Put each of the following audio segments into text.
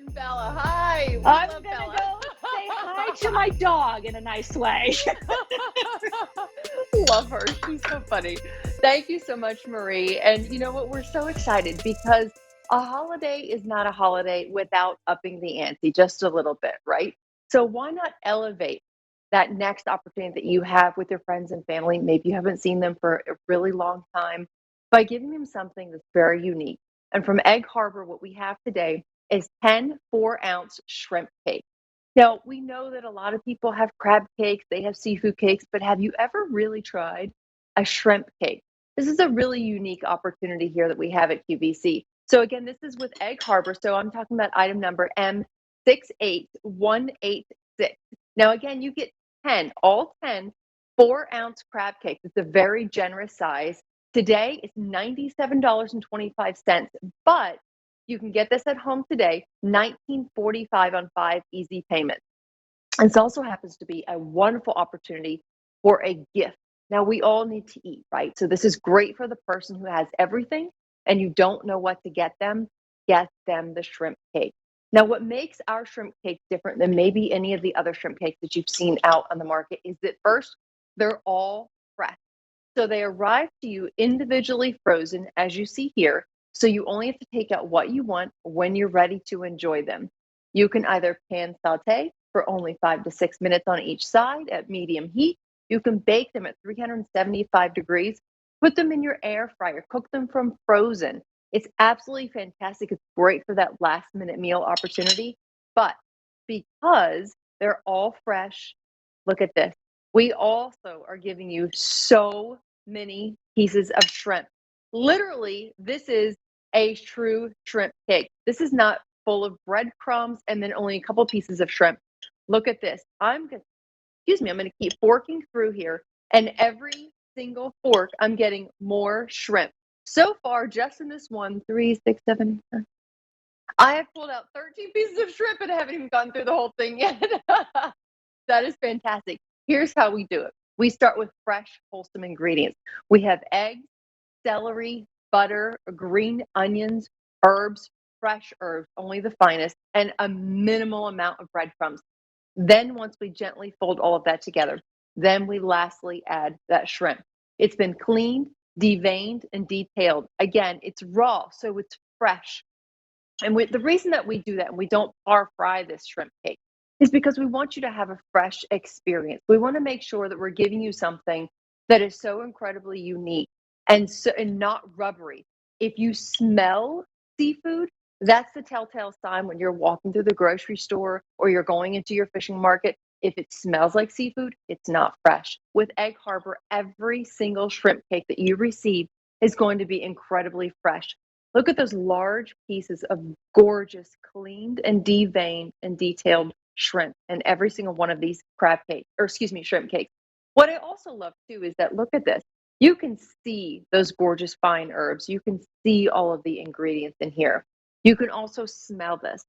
and Bella. Hi. We I'm love gonna Bella. go say hi to my dog in a nice way. Love her. She's so funny. Thank you so much, Marie. And you know what? We're so excited because a holiday is not a holiday without upping the ante just a little bit, right? So why not elevate that next opportunity that you have with your friends and family? Maybe you haven't seen them for a really long time by giving them something that's very unique. And from Egg Harbor, what we have today is 10 4-ounce shrimp cakes. Now, we know that a lot of people have crab cakes, they have seafood cakes, but have you ever really tried a shrimp cake? This is a really unique opportunity here that we have at QVC. So, again, this is with Egg Harbor. So, I'm talking about item number M68186. Now, again, you get 10, all 10 4-ounce crab cakes. It's a very generous size. Today, it's $97.25, but you can get this at home today, $19.45 on 5 easy payments. And this also happens to be a wonderful opportunity for a gift. Now, we all need to eat, right? So this is great for the person who has everything and you don't know what to get them the shrimp cake. Now, what makes our shrimp cake different than maybe any of the other shrimp cakes that you've seen out on the market is that first, they're all fresh. So they arrive to you individually frozen, as you see here. So you only have to take out what you want when you're ready to enjoy them. You can either pan saute for only 5 to 6 minutes on each side at medium heat. You can bake them at 375 degrees, put them in your air fryer, cook them from frozen. It's absolutely fantastic. It's great for that last minute meal opportunity. But because they're all fresh, look at this. We also are giving you so many pieces of shrimp. Literally, this is a true shrimp cake. This is not full of breadcrumbs and then only a couple pieces of shrimp. Look at this. I'm going to keep forking through here, and every single fork, I'm getting more shrimp. So far, just in this one, 3, 6, 7, 8, 9, I have pulled out 13 pieces of shrimp and I haven't even gone through the whole thing yet. That is fantastic. Here's how we do it. We start with fresh, wholesome ingredients. We have eggs, celery, butter, green onions, herbs, fresh herbs, only the finest, and a minimal amount of breadcrumbs. Then once we gently fold all of that together, then we lastly add that shrimp. It's been cleaned, deveined, and detailed. Again, it's raw, so it's fresh. And the reason that we do that and we don't par fry this shrimp cake is because we want you to have a fresh experience. We want to make sure that we're giving you something that is so incredibly unique and not rubbery. If you smell seafood, that's the telltale sign when you're walking through the grocery store or you're going into your fishing market. If it smells like seafood, it's not fresh. With Egg Harbor, every single shrimp cake that you receive is going to be incredibly fresh. Look at those large pieces of gorgeous, cleaned and deveined and detailed shrimp in every single one of these shrimp cakes. What I also love too is that look at this. You can see those gorgeous fine herbs. You can see all of the ingredients in here. You can also smell this.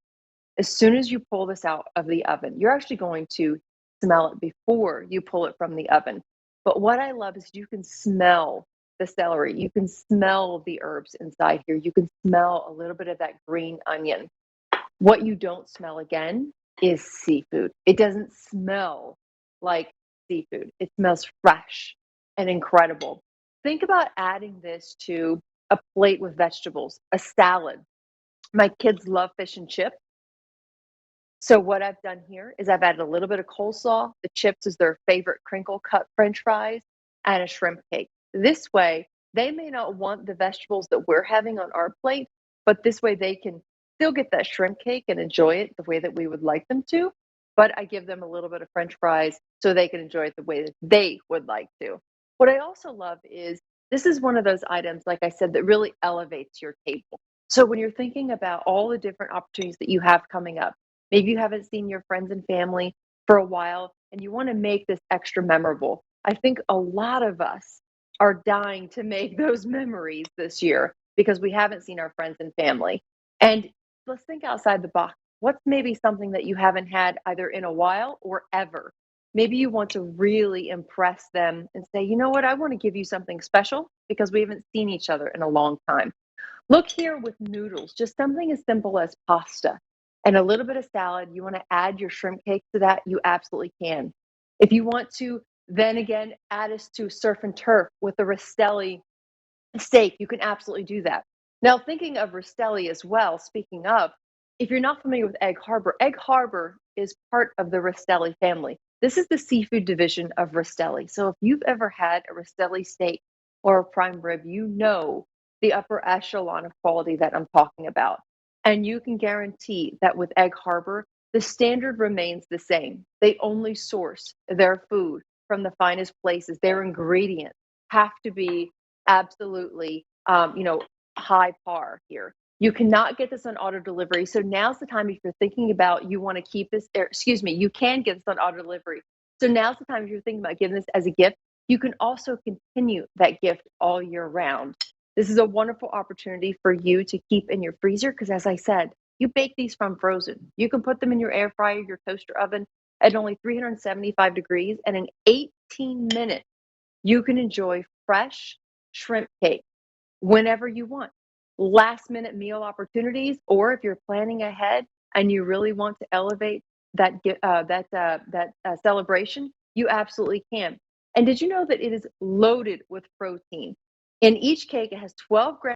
As soon as you pull this out of the oven, you're actually going to smell it before you pull it from the oven. But what I love is you can smell the celery. You can smell the herbs inside here. You can smell a little bit of that green onion. What you don't smell again is seafood. It doesn't smell like seafood. It smells fresh and incredible. Think about adding this to a plate with vegetables, a salad. My kids love fish and chips. So what I've done here is I've added a little bit of coleslaw. The chips is their favorite crinkle cut French fries and a shrimp cake. This way, they may not want the vegetables that we're having on our plate, but this way they can still get that shrimp cake and enjoy it the way that we would like them to. But I give them a little bit of French fries so they can enjoy it the way that they would like to. What I also love is this is one of those items, like I said, that really elevates your table. So when you're thinking about all the different opportunities that you have coming up, maybe you haven't seen your friends and family for a while and you want to make this extra memorable. I think a lot of us are dying to make those memories this year because we haven't seen our friends and family. And let's think outside the box. What's maybe something that you haven't had either in a while or ever? Maybe you want to really impress them and say, you know what, I want to give you something special because we haven't seen each other in a long time. Look here with noodles, just something as simple as pasta. and a little bit of salad, you want to add your shrimp cake to that, you absolutely can. If you want to, then again, add us to surf and turf with the Rastelli steak, you can absolutely do that. Now, thinking of Rastelli as well, speaking of, if you're not familiar with Egg Harbor is part of the Rastelli family. This is the seafood division of Rastelli. So if you've ever had a Rastelli steak or a prime rib, you know the upper echelon of quality that I'm talking about. And you can guarantee that with Egg Harbor, the standard remains the same. They only source their food from the finest places. Their ingredients have to be absolutely, high par here. You cannot get this on auto delivery. So now's the time if you're thinking about you want to keep this, excuse me, you can get this on auto delivery. So now's the time if you're thinking about giving this as a gift, you can also continue that gift all year round. This is a wonderful opportunity for you to keep in your freezer because, as I said, you bake these from frozen. You can put them in your air fryer, your toaster oven at only 375 degrees, and in 18 minutes, you can enjoy fresh shrimp cake whenever you want. Last minute meal opportunities, or if you're planning ahead and you really want to elevate that celebration, you absolutely can. And did you know that it is loaded with protein? In each cake, it has 12 grams